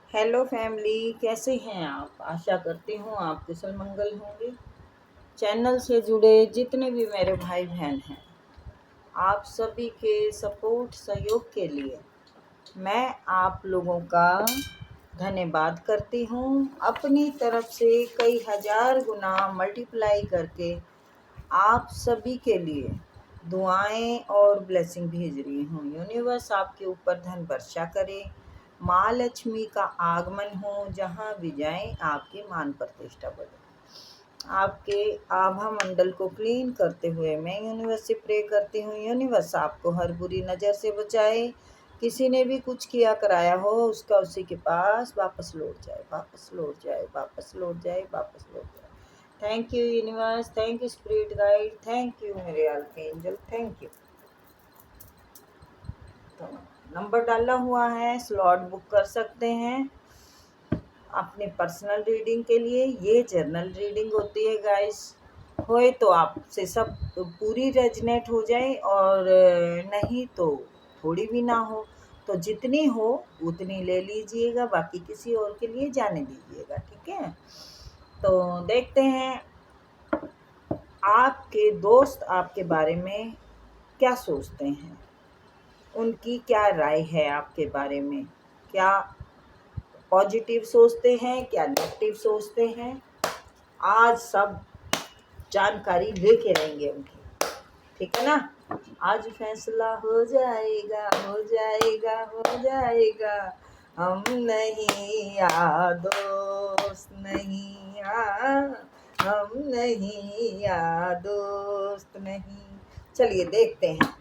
Hello family, कैसे हैं आप? आशा करती हूँ आप कुशल मंगल होंगे। चैनल से जुड़े जितने भी मेरे भाई बहन हैं, आप सभी के सपोर्ट सहयोग के लिए मैं आप लोगों का धन्यवाद करती हूँ। अपनी तरफ से कई हजार गुना मल्टीप्लाई करके आप सभी के लिए दुआएं और ब्लेसिंग भेज रही हूँ। यूनिवर्स आपके ऊपर धन वर्षा करे, माँ लक्ष्मी का आगमन हो, जहाँ भी जाएं आपकी मान प्रतिष्ठा बढ़े। आपके आभा मंडल को क्लीन करते हुए मैं यूनिवर्स से प्रे करती हूँ, यूनिवर्स आपको हर बुरी नज़र से बचाए। किसी ने भी कुछ किया कराया हो, उसका उसी के पास वापस लौट जाए, वापस लौट जाए, वापस लौट जाए, वापस लौट जाए। Thank you universe, thank you spirit guide, thank you मेरे आर्कएंजल, थैंक यू। तो नंबर डाला हुआ है, स्लॉट बुक कर सकते हैं अपने पर्सनल रीडिंग के लिए। ये जर्नल रीडिंग होती है गाइस, होए तो आपसे सब पूरी रेजनेट हो जाए और नहीं तो थोड़ी भी ना हो, तो जितनी हो उतनी ले लीजिएगा, बाकी किसी और के लिए जाने दीजिएगा, ठीक है। तो देखते हैं आपके दोस्त आपके बारे में क्या सोचते हैं, उनकी क्या राय है आपके बारे में, क्या पॉजिटिव सोचते हैं, क्या नेगेटिव सोचते हैं। आज सब जानकारी लेके रहेंगे उनकी, ठीक है ना। आज फैसला हो जाएगा, हो जाएगा, हो जाएगा। हम नहीं या दोस्त नहीं या, हम नहीं या दोस्त नहीं। चलिए देखते हैं।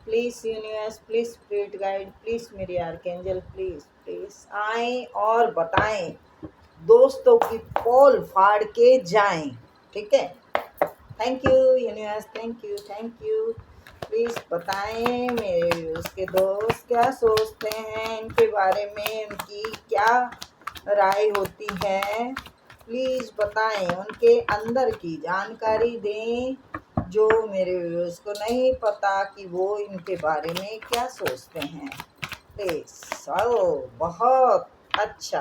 Please universe, please spirit guide, please मेरे आर्कएंजल, प्लीज़ प्लीज़ आएँ और बताएं, दोस्तों की पोल फाड़ के जाएं, ठीक है। Thank you universe, thank you, thank you. Please बताएं मेरे उसके दोस्त क्या सोचते हैं, इनके बारे में उनकी क्या राय होती है। प्लीज़ बताएं, उनके अंदर की जानकारी दें, जो मेरे व्यूअर्स को नहीं पता कि वो इनके बारे में क्या सोचते हैं। प्लीज़। बहुत अच्छा।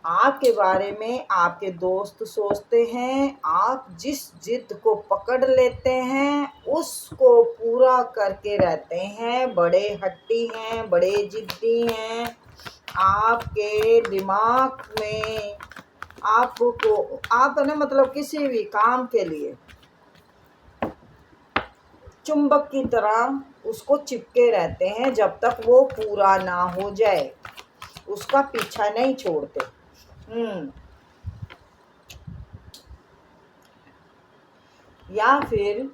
आपके बारे में आपके दोस्त सोचते हैं, आप जिस जिद को पकड़ लेते हैं उसको पूरा करके रहते हैं। बड़े हट्टी हैं, बड़े जिद्दी हैं। आपके दिमाग में आपको आप है ना, मतलब किसी भी काम के लिए चुंबक की तरह उसको चिपके रहते हैं, जब तक वो पूरा ना हो जाए उसका पीछा नहीं छोड़ते। या फिर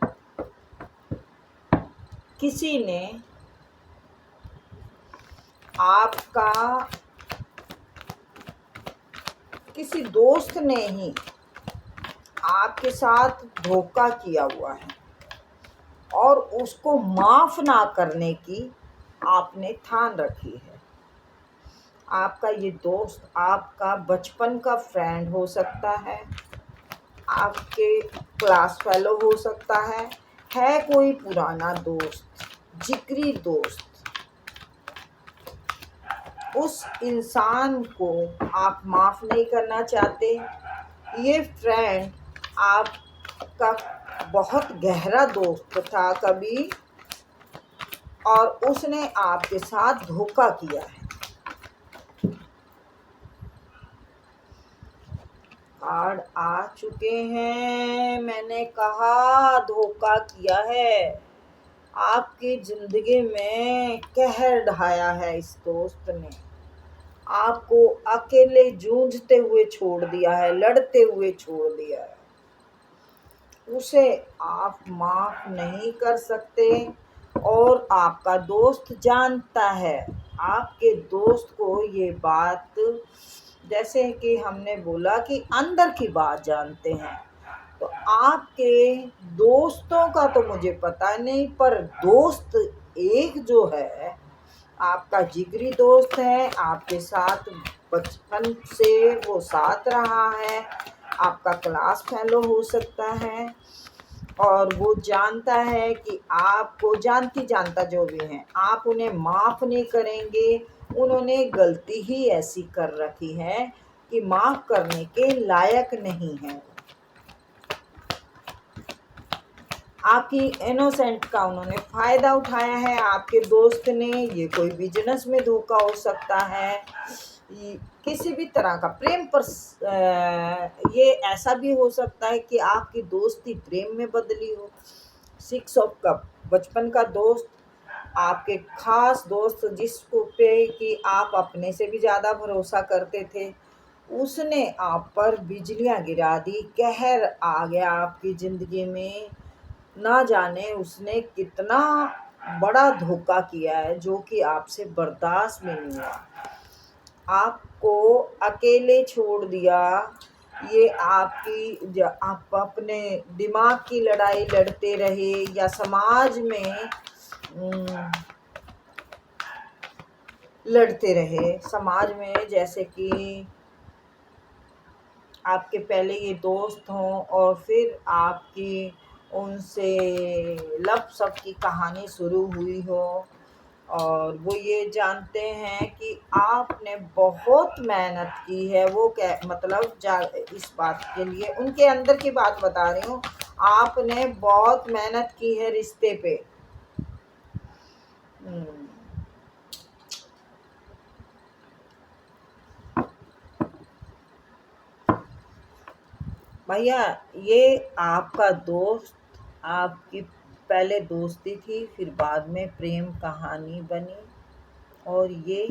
किसी ने आपका, किसी दोस्त ने ही आपके साथ धोखा किया हुआ है और उसको माफ ना करने की आपने ठान रखी है। आपका ये दोस्त आपका बचपन का फ्रेंड हो सकता है, आपके क्लास फेलो हो सकता है कोई पुराना दोस्त, जिगरी दोस्त। उस इंसान को आप माफ़ नहीं करना चाहते। ये फ्रेंड आपका बहुत गहरा दोस्त था कभी, और उसने आपके साथ धोखा किया है। कार्ड आ चुके हैं। मैंने कहा धोखा किया है, आपकी जिंदगी में कहर ढाया है इस दोस्त ने, आपको अकेले जूझते हुए छोड़ दिया है, लड़ते हुए छोड़ दिया है। उसे आप माफ नहीं कर सकते और आपका दोस्त जानता है। आपके दोस्त को ये बात, जैसे कि हमने बोला कि अंदर की बात जानते हैं, तो आपके दोस्तों का तो मुझे पता नहीं, पर दोस्त एक जो है आपका जिगरी दोस्त है, आपके साथ बचपन से वो साथ रहा है, आपका क्लास फेलो हो सकता है, और वो जानता है कि आपको, जानती जानता जो भी है, आप उन्हें माफ़ नहीं करेंगे। उन्होंने गलती ही ऐसी कर रखी है कि माफ़ करने के लायक नहीं है। आपकी इनोसेंट का उन्होंने फ़ायदा उठाया है, आपके दोस्त ने। ये कोई बिजनेस में धोखा हो सकता है, किसी भी तरह का प्रेम पर ये ऐसा भी हो सकता है कि आपकी दोस्ती प्रेम में बदली हो। 6 ऑफ कप, बचपन का दोस्त, आपके खास दोस्त जिसको पे कि आप अपने से भी ज़्यादा भरोसा करते थे, उसने आप पर बिजलियां गिरा दी, कहर आ गया आपकी ज़िंदगी में। ना जाने उसने कितना बड़ा धोखा किया है जो कि आपसे बर्दाश्त में नहीं हुआ। आपको अकेले छोड़ दिया। ये आप अपने दिमाग की लड़ाई लड़ते रहे या समाज में लड़ते रहे। समाज में जैसे कि आपके पहले ये दोस्त हों और फिर आपकी उनसे लव सब की कहानी शुरू हुई हो, और वो ये जानते हैं कि आपने बहुत मेहनत की है। वो क्या मतलब इस बात के लिए उनके अंदर की बात बता रही हूँ, आपने बहुत मेहनत की है रिश्ते पे। भैया, ये आपका दोस्त, आपकी पहले दोस्ती थी, फिर बाद में प्रेम कहानी बनी और ये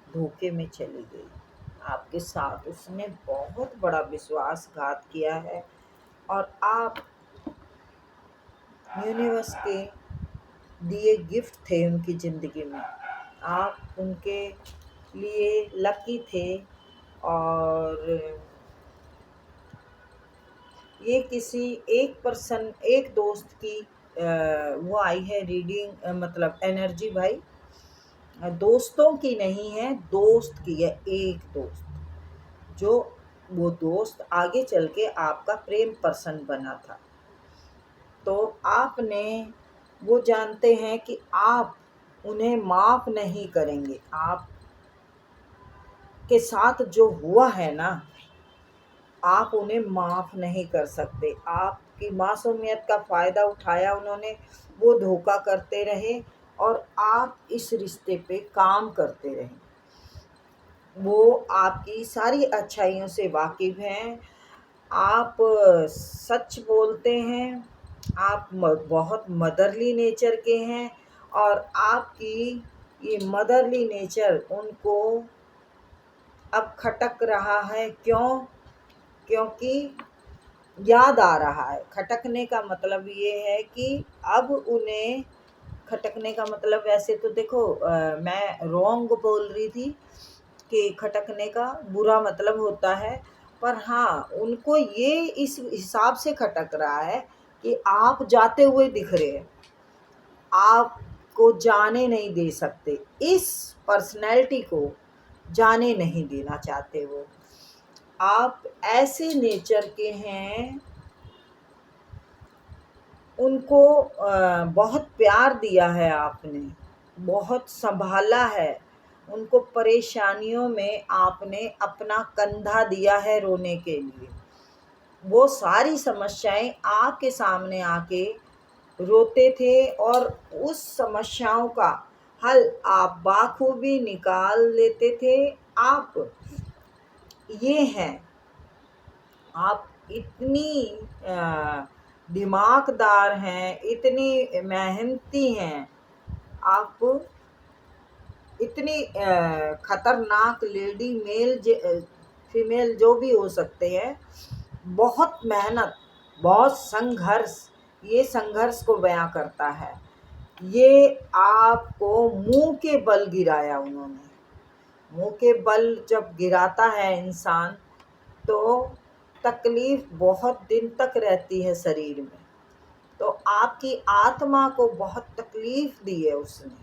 धोखे में चली गई आपके साथ। उसने बहुत बड़ा विश्वासघात किया है और आप यूनिवर्स के दिए गिफ्ट थे उनकी ज़िंदगी में। आप उनके लिए लकी थे। और ये किसी एक दोस्त की वो आई है रीडिंग, मतलब एनर्जी भाई, दोस्तों की नहीं है, दोस्त की है। एक दोस्त, जो वो दोस्त आगे चल के आपका प्रेम पर्सन बना था। तो आपने, वो जानते हैं कि आप उन्हें माफ़ नहीं करेंगे। आप के साथ जो हुआ है ना, आप उन्हें माफ़ नहीं कर सकते। आपकी मासूमियत का फ़ायदा उठाया उन्होंने, वो धोखा करते रहे और आप इस रिश्ते पे काम करते रहे। वो आपकी सारी अच्छाइयों से वाकिफ़ हैं। आप सच बोलते हैं, आप बहुत मदरली नेचर के हैं और आपकी ये मदरली नेचर उनको अब खटक रहा है। क्यों? क्योंकि याद आ रहा है। खटकने का मतलब ये है कि अब उन्हें, खटकने का मतलब वैसे तो देखो, मैं रॉन्ग बोल रही थी कि खटकने का बुरा मतलब होता है, पर हाँ, उनको ये इस हिसाब से खटक रहा है कि आप जाते हुए दिख रहे हैं, आपको जाने नहीं दे सकते। इस पर्सनैलिटी को जाने नहीं देना चाहते वो। आप ऐसे नेचर के हैं, उनको बहुत प्यार दिया है आपने, बहुत संभाला है। उनको परेशानियों में आपने अपना कंधा दिया है रोने के लिए। वो सारी समस्याएं आपके सामने आके रोते थे और उस समस्याओं का हल आप बाखूबी निकाल लेते थे। आप ये हैं, आप इतनी दिमागदार हैं, इतनी मेहनती हैं, आप इतनी खतरनाक लेडी, फीमेल जो भी हो सकते हैं। बहुत मेहनत, बहुत संघर्ष, ये संघर्ष को बयां करता है। ये आपको मुंह के बल गिराया उन्होंने। मुंह के बल जब गिराता है इंसान, तो तकलीफ बहुत दिन तक रहती है शरीर में। तो आपकी आत्मा को बहुत तकलीफ दी है उसने,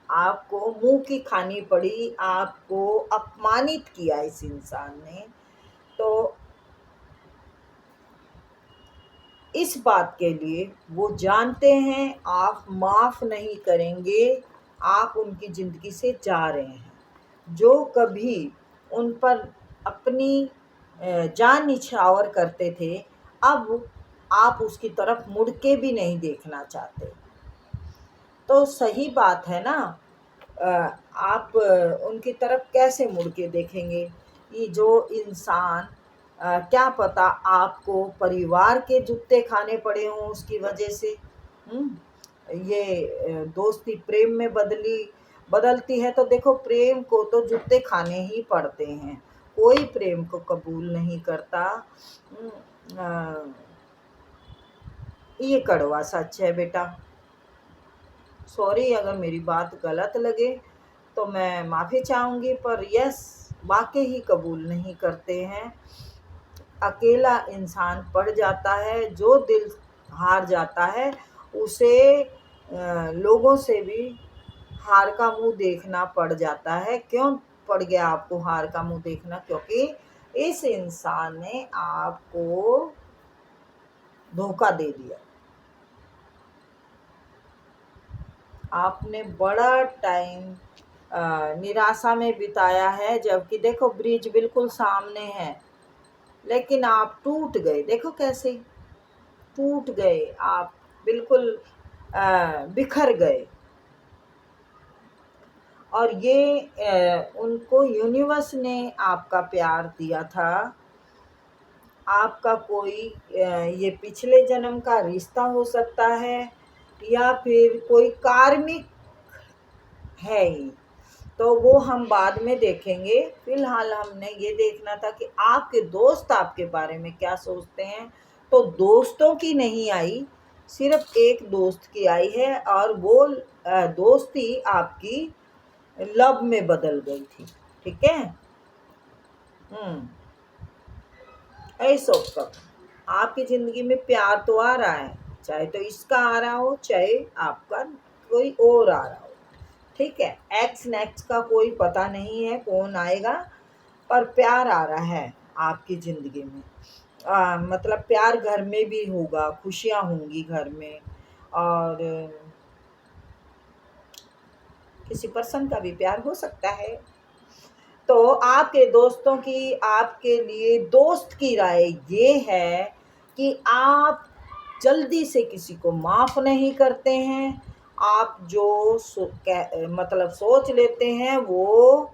आपको मुंह की खानी पड़ी, आपको अपमानित किया इस इंसान ने। तो इस बात के लिए वो जानते हैं आप माफ़ नहीं करेंगे, आप उनकी ज़िंदगी से जा रहे हैं। जो कभी उन पर अपनी जान निछावर करते थे, अब आप उसकी तरफ मुड़ के भी नहीं देखना चाहते। तो सही बात है ना। आप उनकी तरफ कैसे मुड़ के देखेंगे? ये जो इंसान क्या पता आपको परिवार के जूते खाने पड़े हों उसकी वजह से। ये दोस्ती प्रेम में बदलती है तो देखो, प्रेम को तो जूते खाने ही पड़ते हैं। कोई प्रेम को कबूल नहीं करता। ये कड़वा सच है बेटा। सॉरी अगर मेरी बात गलत लगे तो मैं माफ़ी चाहूँगी, पर यस, वाकई ही कबूल नहीं करते हैं। अकेला इंसान पड़ जाता है, जो दिल हार जाता है उसे लोगों से भी हार का मुंह देखना पड़ जाता है। क्यों पड़ गया आपको हार का मुंह देखना? क्योंकि इस इंसान ने आपको धोखा दे दिया। आपने बड़ा टाइम निराशा में बिताया है, जबकि देखो ब्रिज बिल्कुल सामने है, लेकिन आप टूट गए। देखो कैसे टूट गए आप, बिल्कुल बिखर गए। और ये उनको यूनिवर्स ने आपका प्यार दिया था। आपका कोई ये पिछले जन्म का रिश्ता हो सकता है, या फिर कोई कार्मिक है ही, तो वो हम बाद में देखेंगे। फिलहाल हमने ये देखना था कि आपके दोस्त आपके बारे में क्या सोचते हैं। तो दोस्तों की नहीं आई, सिर्फ एक दोस्त की आई है, और वो दोस्ती आपकी लव में बदल गई थी। ठीक है। ऐसा कब आपकी ज़िंदगी में प्यार तो आ रहा है, चाहे तो इसका आ रहा हो, चाहे आपका कोई और आ रहा हो। ठीक है, एक्स नेक्स्ट का कोई पता नहीं है कौन आएगा, पर प्यार आ रहा है आपकी ज़िंदगी में। मतलब प्यार घर में भी होगा, खुशियाँ होंगी घर में, और किसी पर्सन का भी प्यार हो सकता है। तो आपके दोस्तों की आपके लिए दोस्त की राय ये है कि आप जल्दी से किसी को माफ़ नहीं करते हैं। आप जो मतलब सोच लेते हैं वो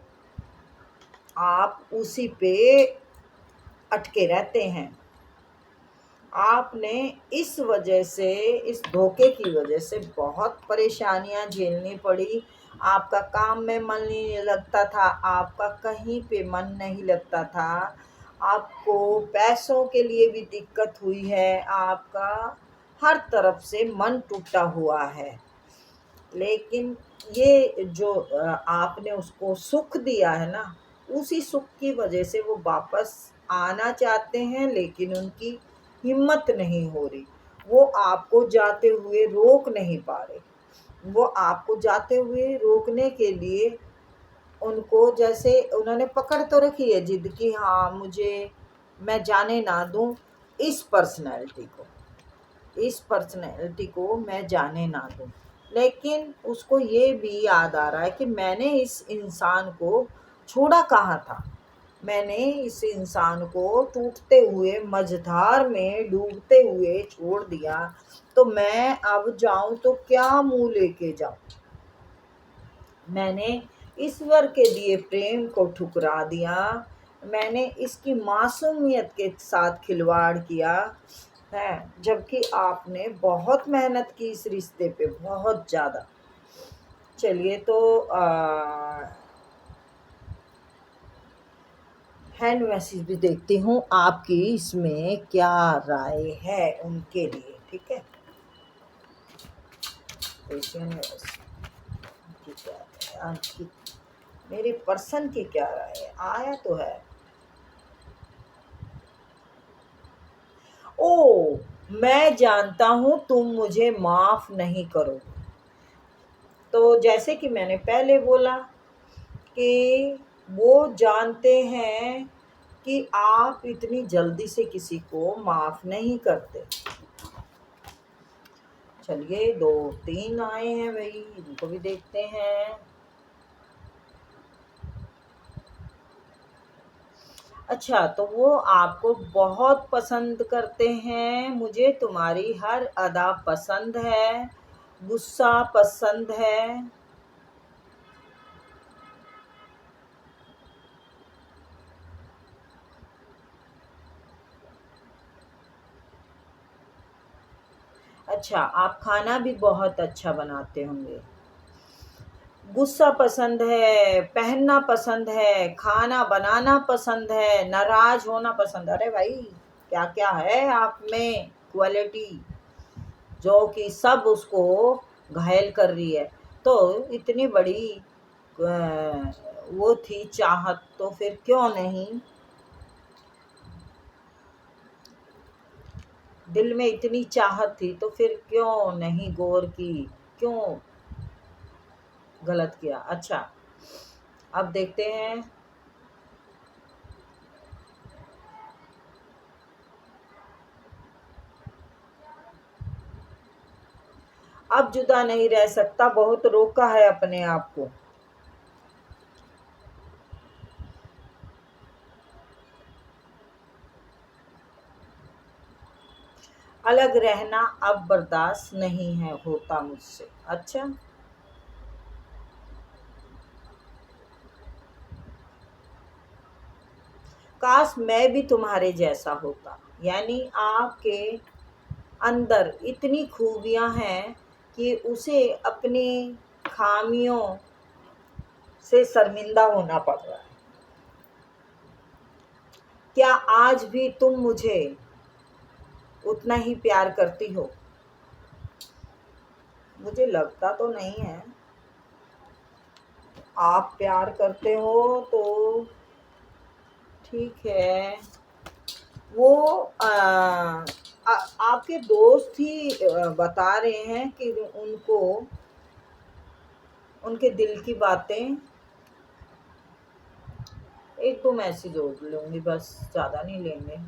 आप उसी पे अटके रहते हैं। आपने इस वजह से, इस धोखे की वजह से बहुत परेशानियां झेलनी पड़ी। आपका काम में मन नहीं लगता था, आपका कहीं पे मन नहीं लगता था, आपको पैसों के लिए भी दिक्कत हुई है, आपका हर तरफ से मन टूटा हुआ है। लेकिन ये जो आपने उसको सुख दिया है ना, उसी सुख की वजह से वो वापस आना चाहते हैं, लेकिन उनकी हिम्मत नहीं हो रही। वो आपको जाते हुए रोक नहीं पा रहे। वो आपको जाते हुए रोकने के लिए, उनको जैसे उन्होंने पकड़ तो रखी है जिद की, हाँ मुझे, मैं जाने ना दूँ इस पर्सनैलिटी को, इस पर्सनैलिटी को मैं जाने ना दूँ। लेकिन उसको ये भी याद आ रहा है कि मैंने इस इंसान को छोड़ा कहाँ था। मैंने इस इंसान को टूटते हुए, मझधार में डूबते हुए छोड़ दिया, तो मैं अब जाऊं तो क्या मुंह लेके जाऊं। मैंने ईश्वर के दिए प्रेम को ठुकरा दिया। मैंने इसकी मासूमियत के साथ खिलवाड़ किया है, जबकि आपने बहुत मेहनत की इस रिश्ते पे, बहुत ज़्यादा। चलिए तो हैंड मैसेज भी देखती हूँ आपकी इसमें क्या राय है उनके लिए। ठीक है, की क्या है आज की, मेरे पर्सन की क्या राय है, आया तो है। ओ, मैं जानता हूँ तुम मुझे माफ़ नहीं करोगे। तो जैसे कि मैंने पहले बोला कि वो जानते हैं कि आप इतनी जल्दी से किसी को माफ़ नहीं करते। चलिए 2-3 आए हैं भाई, इनको भी देखते हैं। अच्छा, तो वो आपको बहुत पसंद करते हैं, मुझे तुम्हारी हर अदा पसंद है, गुस्सा पसंद है। अच्छा, आप खाना भी बहुत अच्छा बनाते होंगे। गुस्सा पसंद है, पहनना पसंद है, खाना बनाना पसंद है, नाराज होना पसंद। अरे भाई, क्या क्या है आप में क्वालिटी जो कि सब उसको घायल कर रही है। तो इतनी बड़ी वो थी चाहत, तो फिर क्यों नहीं, दिल में इतनी चाहत थी तो फिर क्यों नहीं गौर की, क्यों गलत किया। अच्छा, अब देखते हैं। अब जुदा नहीं रह सकता, बहुत रोका है अपने आप को। अलग रहना अब बर्दाश्त नहीं है होता मुझसे। अच्छा, काश मैं भी तुम्हारे जैसा होता। यानी आपके अंदर इतनी खूबियां हैं कि उसे अपनी खामियों से शर्मिंदा होना पड़ रहा है। क्या आज भी तुम मुझे उतना ही प्यार करती हो? मुझे लगता तो नहीं है। आप प्यार करते हो तो ठीक है। वो आपके दोस्त ही बता रहे हैं कि उनको उनके दिल की बातें। एक दो मैसेज और लूँगी बस, ज़्यादा नहीं लेंगे।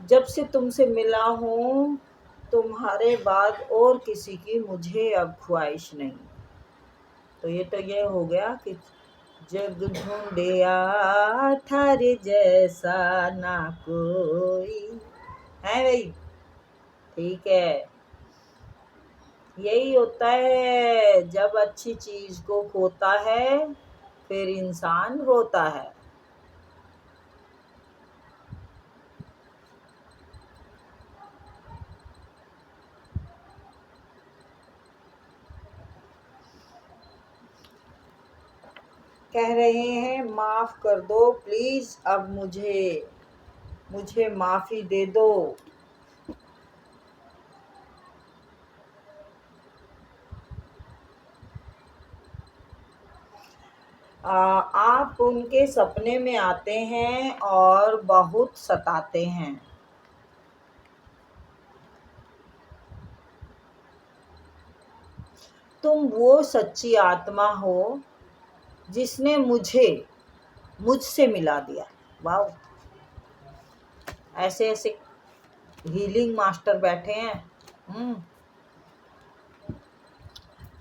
जब से तुमसे मिला हूँ तुम्हारे बाद और किसी की मुझे अब ख्वाहिश नहीं। तो ये हो गया कि जग ढूंढिया थारे जैसा ना कोई है भाई। ठीक है, यही होता है जब अच्छी चीज को खोता है फिर इंसान रोता है। कह रहे हैं माफ कर दो प्लीज, अब मुझे मुझे माफी दे दो। आप उनके सपने में आते हैं और बहुत सताते हैं। तुम वो सच्ची आत्मा हो जिसने मुझे मुझसे मिला दिया। वाह, ऐसे ऐसे हीलिंग मास्टर बैठे हैं। हम्म।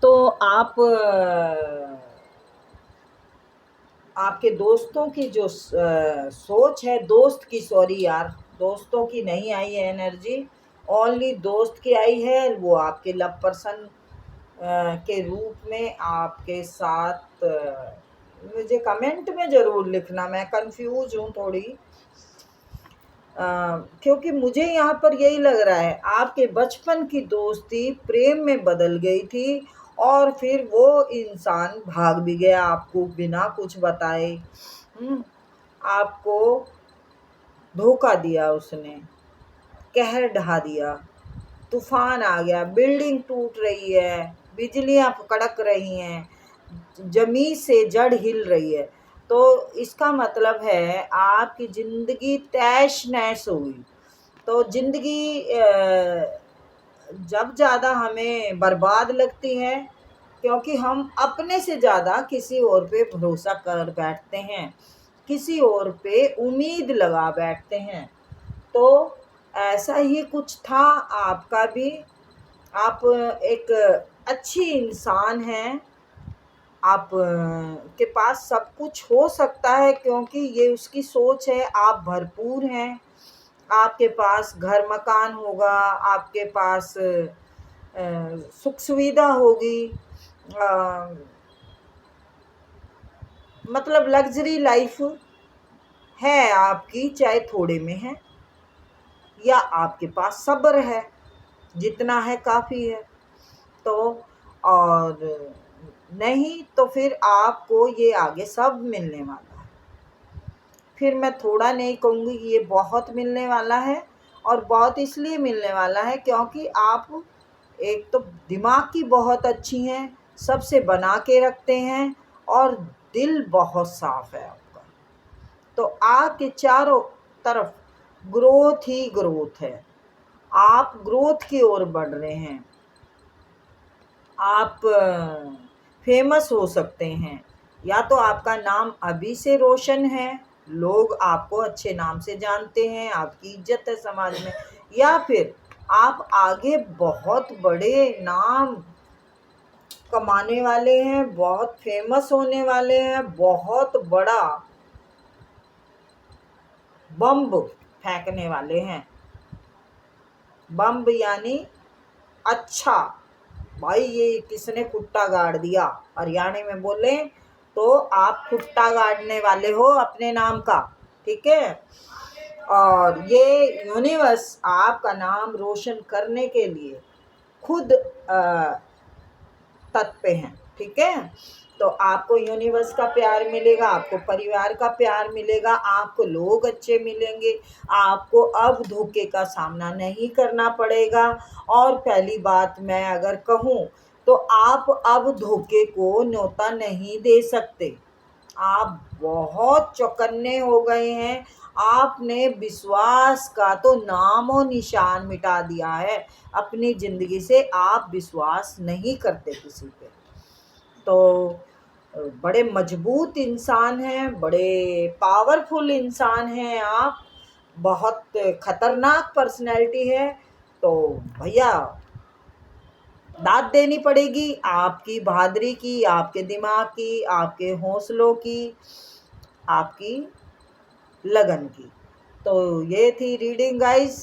तो आप आपके दोस्तों की जो सोच है, दोस्त की, सॉरी यार, दोस्तों की नहीं आई है एनर्जी, ओनली दोस्त की आई है। वो आपके लव पर्सन के रूप में आपके साथ मुझे कमेंट में ज़रूर लिखना, मैं कंफ्यूज हूँ थोड़ी। क्योंकि मुझे यहाँ पर यही लग रहा है आपके बचपन की दोस्ती प्रेम में बदल गई थी और फिर वो इंसान भाग भी गया आपको बिना कुछ बताए। आपको धोखा दिया उसने, कहर ढा दिया, तूफान आ गया, बिल्डिंग टूट रही है, बिजलियां कड़क रही हैं, जमीन से जड़ हिल रही है। तो इसका मतलब है आपकी ज़िंदगी तैश नैश हो गई। तो ज़िंदगी जब ज़्यादा हमें बर्बाद लगती है क्योंकि हम अपने से ज़्यादा किसी और पे भरोसा कर बैठते हैं, किसी और पे उम्मीद लगा बैठते हैं। तो ऐसा ही कुछ था आपका भी। आप एक अच्छी इंसान हैं, आप के पास सब कुछ हो सकता है, क्योंकि ये उसकी सोच है। आप भरपूर हैं, आपके पास घर मकान होगा, आपके पास सुख सुविधा होगी, अ, मतलब लग्जरी लाइफ है आपकी, चाहे थोड़े में है या आपके पास सब्र है, जितना है काफ़ी है। तो और नहीं तो फिर आपको ये आगे सब मिलने वाला है। फिर मैं थोड़ा नहीं कहूँगी कि ये बहुत मिलने वाला है, और बहुत इसलिए मिलने वाला है क्योंकि आप एक तो दिमाग की बहुत अच्छी हैं, सबसे बना के रखते हैं, और दिल बहुत साफ है आपका। तो आपके चारों तरफ ग्रोथ ही ग्रोथ है, आप ग्रोथ की ओर बढ़ रहे हैं। आप फेमस हो सकते हैं, या तो आपका नाम अभी से रोशन है, लोग आपको अच्छे नाम से जानते हैं, आपकी इज्जत है समाज में, या फिर आप आगे बहुत बड़े नाम कमाने वाले हैं, बहुत फेमस होने वाले हैं, बहुत बड़ा बम्ब फेंकने वाले हैं। बम्ब यानी अच्छा भाई, ये किसने खुट्टा गाड़ दिया, हरियाणा में बोले तो आप खुट्टा गाड़ने वाले हो अपने नाम का, ठीक है। और ये यूनिवर्स आपका नाम रोशन करने के लिए खुद तत्पर हैं, ठीक है। तो आपको यूनिवर्स का प्यार मिलेगा, आपको परिवार का प्यार मिलेगा, आपको लोग अच्छे मिलेंगे, आपको अब धोखे का सामना नहीं करना पड़ेगा। और पहली बात मैं अगर कहूँ तो आप अब धोखे को न्योता नहीं दे सकते। आप बहुत चौकन्ने हो गए हैं, आपने विश्वास का तो नामो निशान मिटा दिया है अपनी ज़िंदगी से। आप विश्वास नहीं करते किसी पे। तो बड़े मजबूत इंसान हैं, बड़े पावरफुल इंसान हैं आप, बहुत खतरनाक पर्सनैलिटी है। तो भैया दाद देनी पड़ेगी आपकी बहादुरी की, आपके दिमाग की, आपके हौसलों की, आपकी लगन की। तो ये थी रीडिंग गाइस।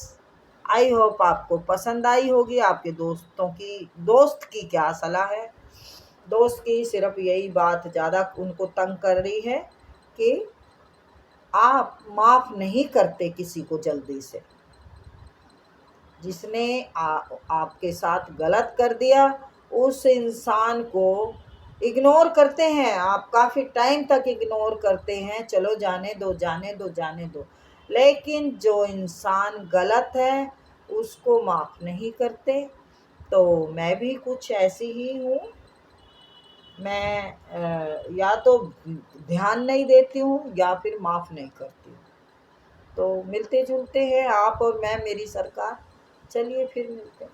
आई होप आपको पसंद आई होगी। आपके दोस्त की क्या सलाह है, दोस्त की सिर्फ यही बात ज़्यादा उनको तंग कर रही है कि आप माफ़ नहीं करते किसी को जल्दी से। जिसने आपके साथ गलत कर दिया उस इंसान को इग्नोर करते हैं आप, काफ़ी टाइम तक इग्नोर करते हैं, चलो जाने दो जाने दो जाने दो। लेकिन जो इंसान गलत है उसको माफ़ नहीं करते। तो मैं भी कुछ ऐसी ही हूँ। मैं या तो ध्यान नहीं देती हूँ या फिर माफ़ नहीं करती हूँ। तो मिलते जुलते हैं आप और मैं, मेरी सरकार। चलिए फिर मिलते हैं।